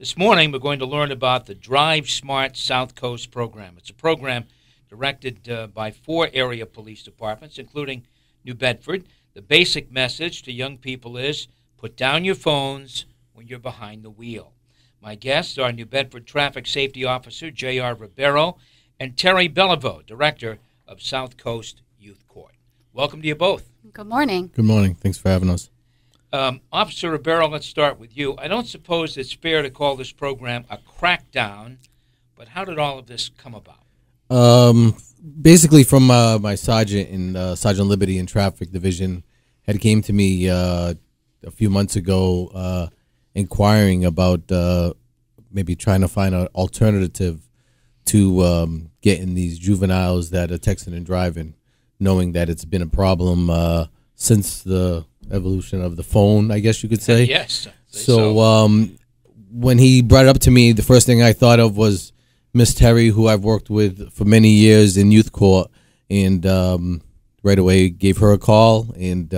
This morning, we're going to learn about the Drive Smart South Coast program. It's a program directed by 4 area police departments, including New Bedford. The basic message to young people is, put down your phones when you're behind the wheel. My guests are New Bedford Traffic Safety Officer J.R. Ribeiro and Terry Beliveau, Director of South Coast Youth Court. Welcome to you both. Good morning. Good morning. Thanks for having us. Officer Ribeiro, let's start with you. I don't suppose it's fair to call this program a crackdown, but how did all of this come about? Basically from my sergeant in Sergeant Liberty in Traffic Division had came to me a few months ago inquiring about maybe trying to find an alternative to getting these juveniles that are texting and driving, knowing that it's been a problem since the evolution of the phone, I guess you could say. Yes. So when he brought it up to me, the first thing I thought of was Miss Terry, who I've worked with for many years in youth court, and right away gave her a call, and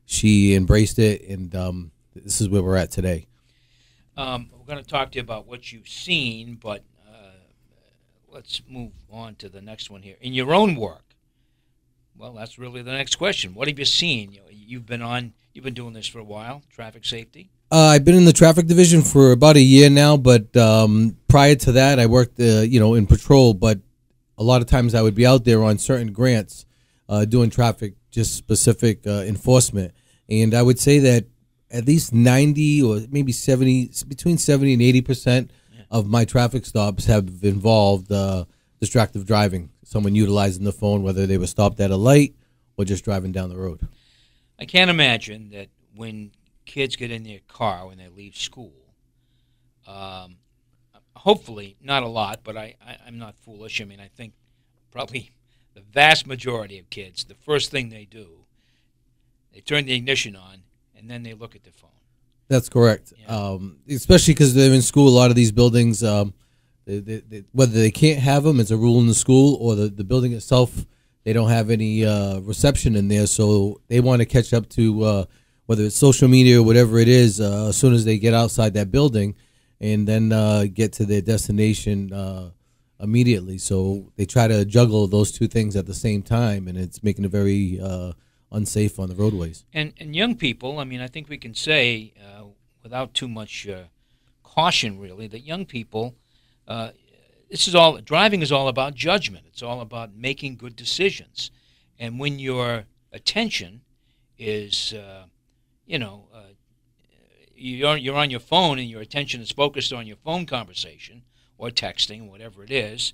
she embraced it, and this is where we're at today. We're going to talk to you about what you've seen, but let's move on to the next one here. In your own work, well, that's really the next question. What have you seen? You've been doing this for a while, traffic safety. I've been in the traffic division for about a year now, but prior to that, I worked, in patrol. But a lot of times, I would be out there on certain grants doing traffic, just specific enforcement. And I would say that at least 90 or maybe 70, between 70 and 80% of my traffic stops have involved distracted driving. Someone utilizing the phone, whether they were stopped at a light or just driving down the road. I can't imagine that when kids get in their car when they leave school, hopefully not a lot, but I'm not foolish. I mean, I think probably the vast majority of kids, the first thing they do, they turn the ignition on, and then they look at their phone. That's correct. Yeah. Especially because they're in school. A lot of these buildings, whether they can't have them, it's a rule in the school, or the building itself, they don't have any reception in there, so they want to catch up to whether it's social media or whatever it is as soon as they get outside that building, and then get to their destination immediately. So they try to juggle those two things at the same time, and it's making it very unsafe on the roadways. And young people, I mean, I think we can say without too much caution, really, that young people, driving is all about judgment. It's all about making good decisions. And when your attention is, you're on your phone and your attention is focused on your phone conversation or texting, whatever it is,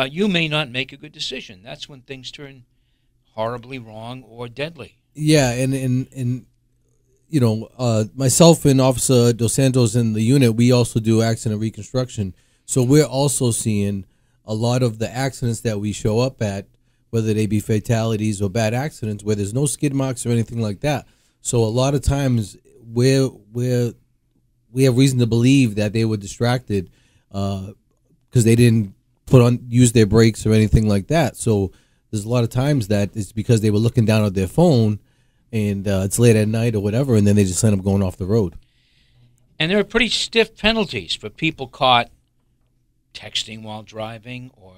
you may not make a good decision. That's when things turn horribly wrong or deadly. Yeah, and myself and Officer Dos Santos in the unit, we also do accident reconstruction. So we're also seeing a lot of the accidents that we show up at, whether they be fatalities or bad accidents, where there's no skid marks or anything like that. So a lot of times we have reason to believe that they were distracted because they didn't use their brakes or anything like that. So there's a lot of times that it's because they were looking down at their phone, and it's late at night or whatever, and then they just end up going off the road. And there are pretty stiff penalties for people caught texting while driving or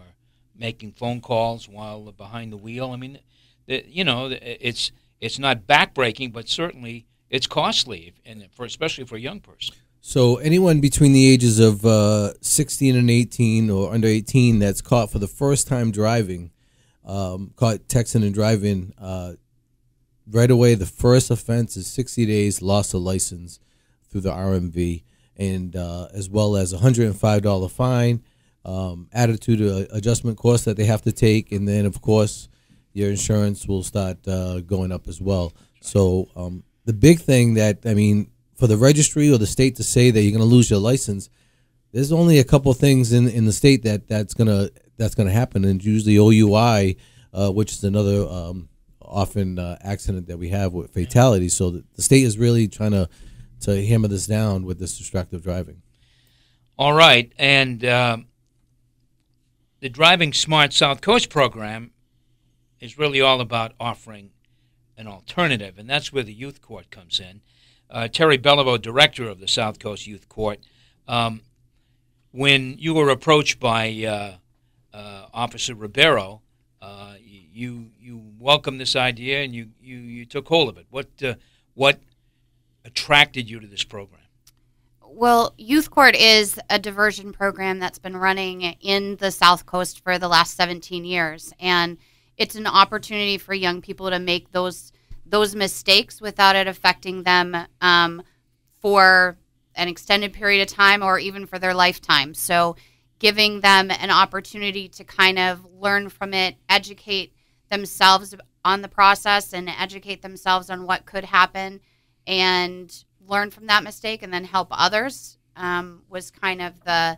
making phone calls while behind the wheel. I mean, it's not backbreaking, but certainly it's costly, and especially for a young person. So anyone between the ages of 16 and 18 or under 18 that's caught for the first time driving, caught texting and driving, right away the first offense is 60 days loss of license through the RMV, and as well as a $105 fine, attitude adjustment course that they have to take, and then of course your insurance will start going up as well. So the big thing that, I mean, for the registry or the state to say that you're going to lose your license, there's only a couple things in the state that's gonna happen, and usually OUI, which is another often accident that we have with fatalities. So the state is really trying to hammer this down with this distracted driving. All right, and the Driving Smart South Coast program is really all about offering an alternative, and that's where the youth court comes in. Terry Beliveau, director of the South Coast Youth Court, When you were approached by Officer Ribeiro, you welcomed this idea and you took hold of it. What attracted you to this program? Well, Youth Court is a diversion program that's been running in the South Coast for the last 17 years, and it's an opportunity for young people to make those mistakes without it affecting them for an extended period of time or even for their lifetime. So giving them an opportunity to kind of learn from it, educate themselves on the process and educate themselves on what could happen and learn from that mistake and then help others was kind of the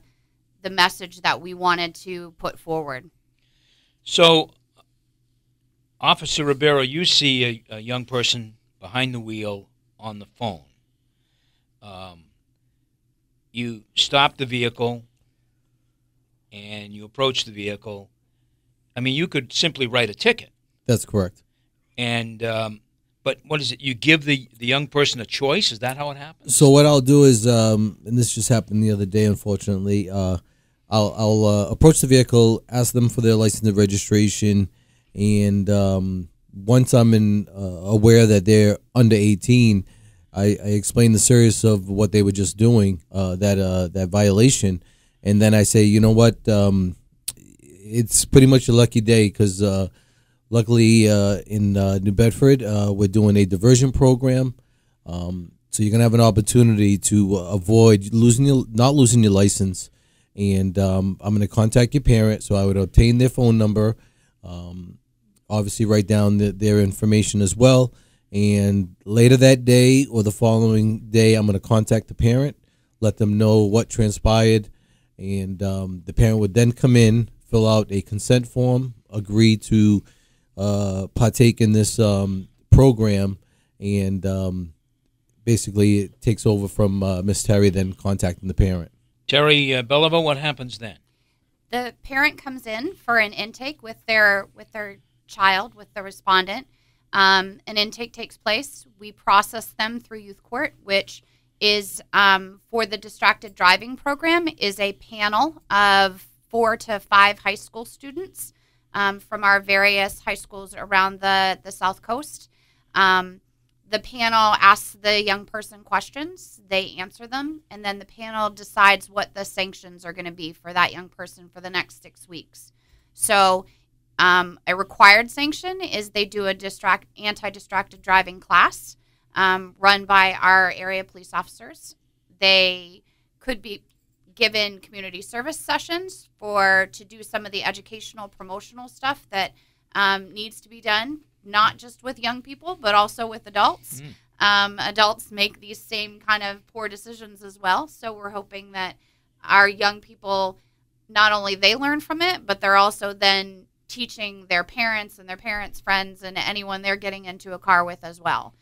message that we wanted to put forward. So, Officer Ribeiro, you see a young person behind the wheel on the phone. You stop the vehicle and you approach the vehicle. I mean, you could simply write a ticket. That's correct. And but what is it? You give the young person a choice? Is that how it happens? So what I'll do is, and this just happened the other day, unfortunately, I'll approach the vehicle, ask them for their license and registration, and once I'm aware that they're under 18, I explain the seriousness of what they were just doing, that violation, and then I say, you know what, it's pretty much a lucky day because luckily in New Bedford we're doing a diversion program, so you're gonna have an opportunity to avoid not losing your license, and I'm gonna contact your parent, so I would obtain their phone number, obviously write down their information as well. And later that day or the following day, I'm going to contact the parent, let them know what transpired, and the parent would then come in, fill out a consent form, agree to partake in this program, and basically it takes over from Miss Terry then contacting the parent. Terry Beliveau, what happens then? The parent comes in for an intake with their child, with the respondent. An intake takes place. We process them through Youth Court, which is for the distracted driving program, is a panel of 4 to 5 high school students from our various high schools around the South Coast. The panel asks the young person questions, they answer them, and then the panel decides what the sanctions are going to be for that young person for the next 6 weeks. So a required sanction is they do a anti-distracted driving class run by our area police officers. They could be given community service sessions to do some of the educational promotional stuff that needs to be done, not just with young people, but also with adults. Adults make these same kind of poor decisions as well. So we're hoping that our young people, not only they learn from it, but they're also then teaching their parents and their parents' friends and anyone they're getting into a car with as well.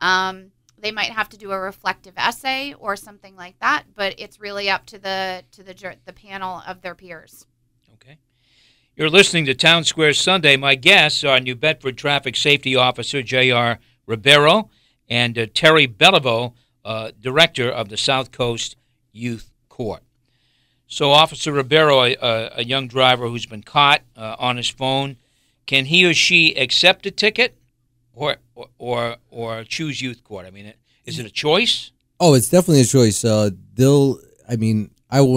They might have to do a reflective essay or something like that, but it's really up to the panel of their peers. Okay. You're listening to Townsquare Sunday. My guests are New Bedford Traffic Safety Officer J.R. Ribeiro and Terry Beliveau, Director of the South Coast Youth Court. So, Officer Ribeiro, a young driver who's been caught on his phone, can he or she accept a ticket or choose Youth Court? I mean, is it a choice? Oh, it's definitely a choice. When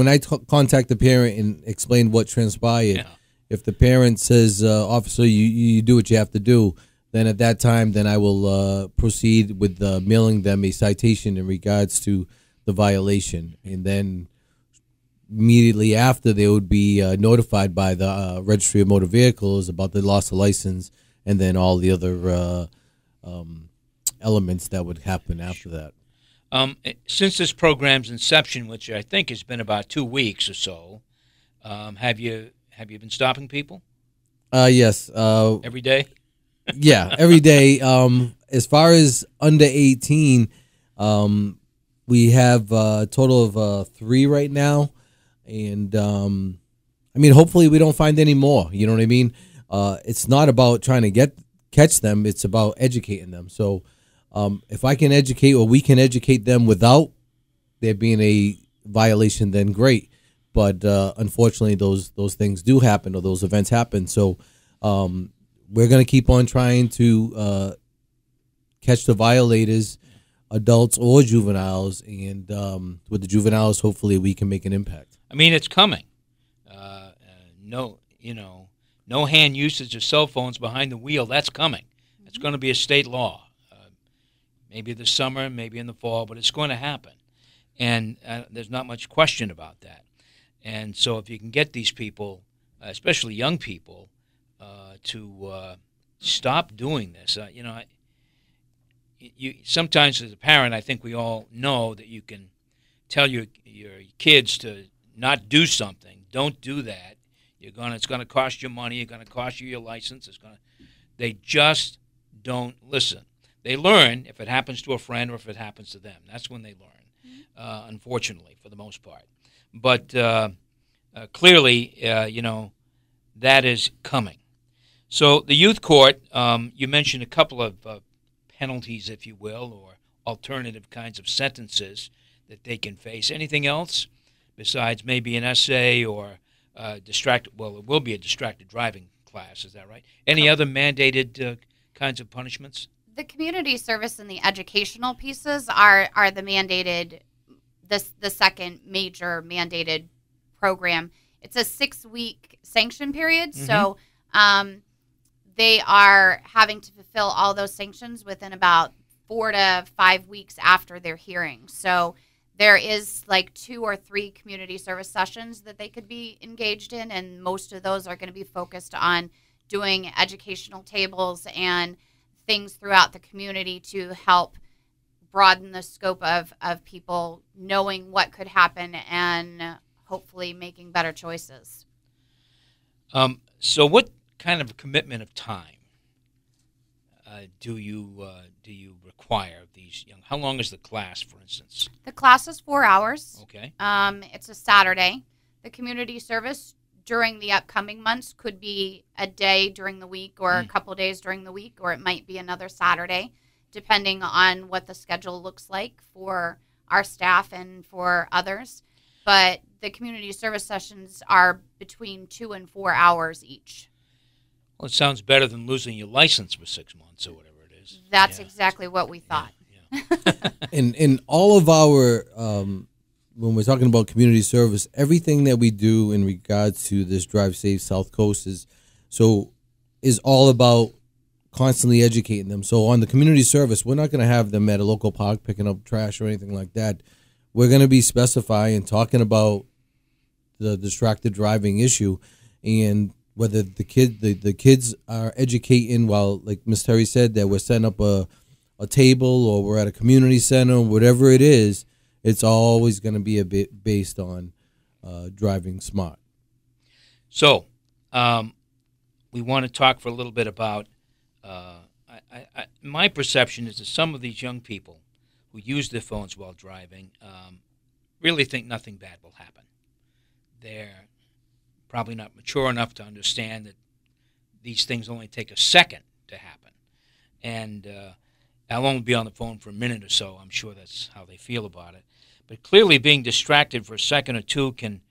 I contact the parent and explain what transpired, if the parent says, "Officer, you do what you have to do," then at that time, then I will proceed with mailing them a citation in regards to the violation, and then immediately after, they would be notified by the Registry of Motor Vehicles about the loss of license, and then all the other elements that would happen after that. Since this program's inception, which I think has been about 2 weeks or so, have you been stopping people? Yes. Every day? Yeah, every day. As far as under 18, we have a total of 3 right now. And, hopefully we don't find any more. You know what I mean? It's not about trying to catch them. It's about educating them. So if I can educate or we can educate them without there being a violation, then great. But unfortunately, those things do happen, or those events happen. So we're going to keep on trying to catch the violators, adults or juveniles, and with the juveniles, hopefully we can make an impact. I mean, it's coming. No hand usage of cell phones behind the wheel. That's coming. It's going to be a state law. Maybe this summer, maybe in the fall, but it's going to happen. And there's not much question about that. And so if you can get these people, especially young people, to stop doing this, you sometimes as a parent, I think we all know that you can tell your kids to not do something. Don't do that. It's going to cost you money. It's going to cost you your license. They just don't listen. They learn if it happens to a friend or if it happens to them. That's when they learn, unfortunately, for the most part. But clearly, that is coming. So the youth court, you mentioned a couple of penalties, if you will, or alternative kinds of sentences that they can face. Anything else besides maybe an essay or well, it will be a distracted driving class, is that right? Any other mandated kinds of punishments? The community service and the educational pieces are the mandated, the second major mandated program. It's a 6-week sanction period, so they are having to fulfill all those sanctions within about 4 to 5 weeks after their hearing. So there is like 2 or 3 community service sessions that they could be engaged in, and most of those are going to be focused on doing educational tables and things throughout the community to help broaden the scope of people knowing what could happen and hopefully making better choices. So what kind of commitment of time do you require of these young? How long is the class, for instance? The class is 4 hours. Okay. It's a Saturday. The community service during the upcoming months could be a day during the week or a couple days during the week, or it might be another Saturday, depending on what the schedule looks like for our staff and for others. But the community service sessions are between 2 and 4 hours each. Well, it sounds better than losing your license for 6 months or whatever it is. That's exactly what we thought. Yeah. In all of our, when we're talking about community service, everything that we do in regards to this Drive Safe South Coast is all about constantly educating them. So on the community service, we're not going to have them at a local park picking up trash or anything like that. We're going to be specifying, talking about the distracted driving issue, and whether the kids are educating while, like Ms. Terry said, that we're setting up a table or we're at a community center, whatever it is, it's always going to be a bit based on driving smart. So we want to talk for a little bit about, my perception is that some of these young people who use their phones while driving really think nothing bad will happen. They're probably not mature enough to understand that these things only take a second to happen. And I'll only be on the phone for a minute or so. I'm sure that's how they feel about it. But clearly being distracted for a second or two can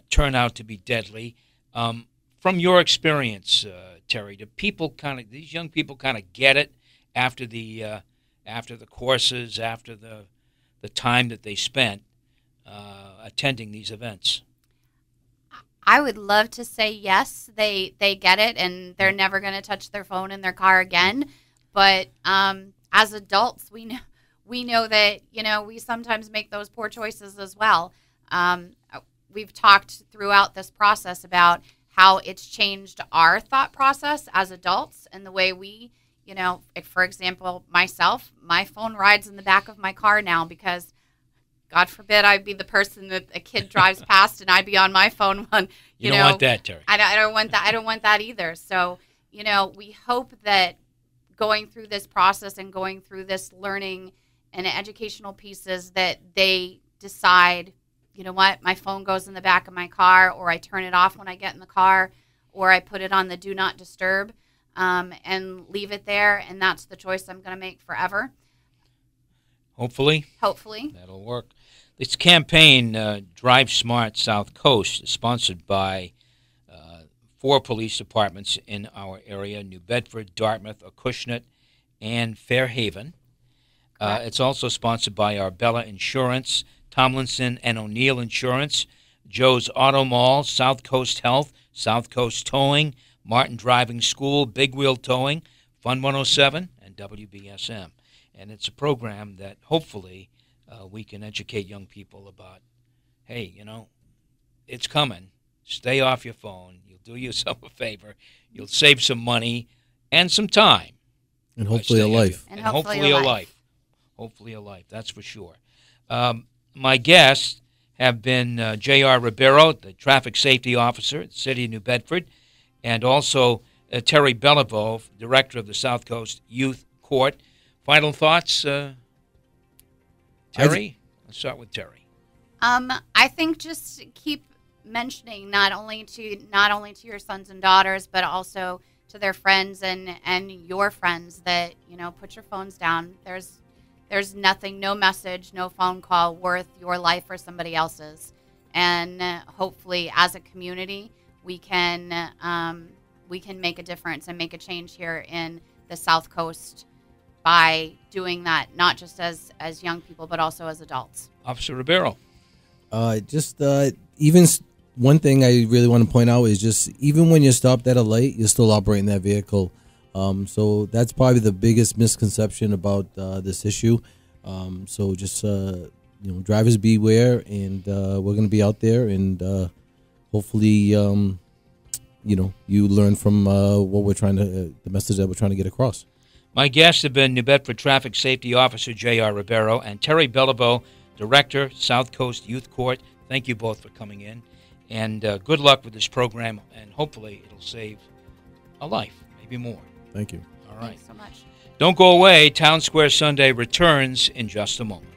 turn out to be deadly. From your experience, Terry, do these young people kind of get it after the courses, after the time that they spent attending these events? I would love to say yes, they get it, and they're never going to touch their phone in their car again. But as adults, we know that we sometimes make those poor choices as well. We've talked throughout this process about how it's changed our thought process as adults and the way we, if, for example, myself, my phone rides in the back of my car now because, God forbid, I'd be the person that a kid drives past and I'd be on my phone. You don't want that, Terry. I don't want that. I don't want that either. So, we hope that going through this process and going through this learning and educational pieces that they decide, you know what, my phone goes in the back of my car, or I turn it off when I get in the car, or I put it on the do not disturb and leave it there, and that's the choice I'm going to make forever. Hopefully. Hopefully. That'll work. This campaign, Drive Smart South Coast, is sponsored by 4 police departments in our area: New Bedford, Dartmouth, Acushnet, and Fairhaven. It's also sponsored by Arbella Insurance, Tomlinson and O'Neill Insurance, Joe's Auto Mall, South Coast Health, South Coast Towing, Martin Driving School, Big Wheel Towing, Fund 107, and WBSM. And it's a program that hopefully we can educate young people about, hey, it's coming. Stay off your phone. You'll do yourself a favor. You'll save some money and some time. And hopefully a life. And hopefully a life. Hopefully a life, that's for sure. My guests have been J.R. Ribeiro, the traffic safety officer at the City of New Bedford, and also Terry Beliveau, director of the South Coast Youth Court. Final thoughts, Terry? Let's start with Terry. I think just keep mentioning not only to your sons and daughters, but also to their friends and your friends that, put your phones down. There's nothing, no message, no phone call worth your life or somebody else's. And hopefully as a community, we can make a difference and make a change here in the South Coast by doing that, not just as young people, but also as adults. Officer Ribeiro. Even one thing I really want to point out is just even when you're stopped at a light, you're still operating that vehicle. So that's probably the biggest misconception about this issue. So just drivers beware, and we're going to be out there, and hopefully you learn from what we're trying to the message that we're trying to get across. My guests have been New Bedford Traffic Safety Officer J.R. Ribeiro and Terry Beliveau, Director, South Coast Youth Court. Thank you both for coming in, and good luck with this program, and hopefully it'll save a life, maybe more. Thank you. All right. Thanks so much. Don't go away. Townsquare Sunday returns in just a moment.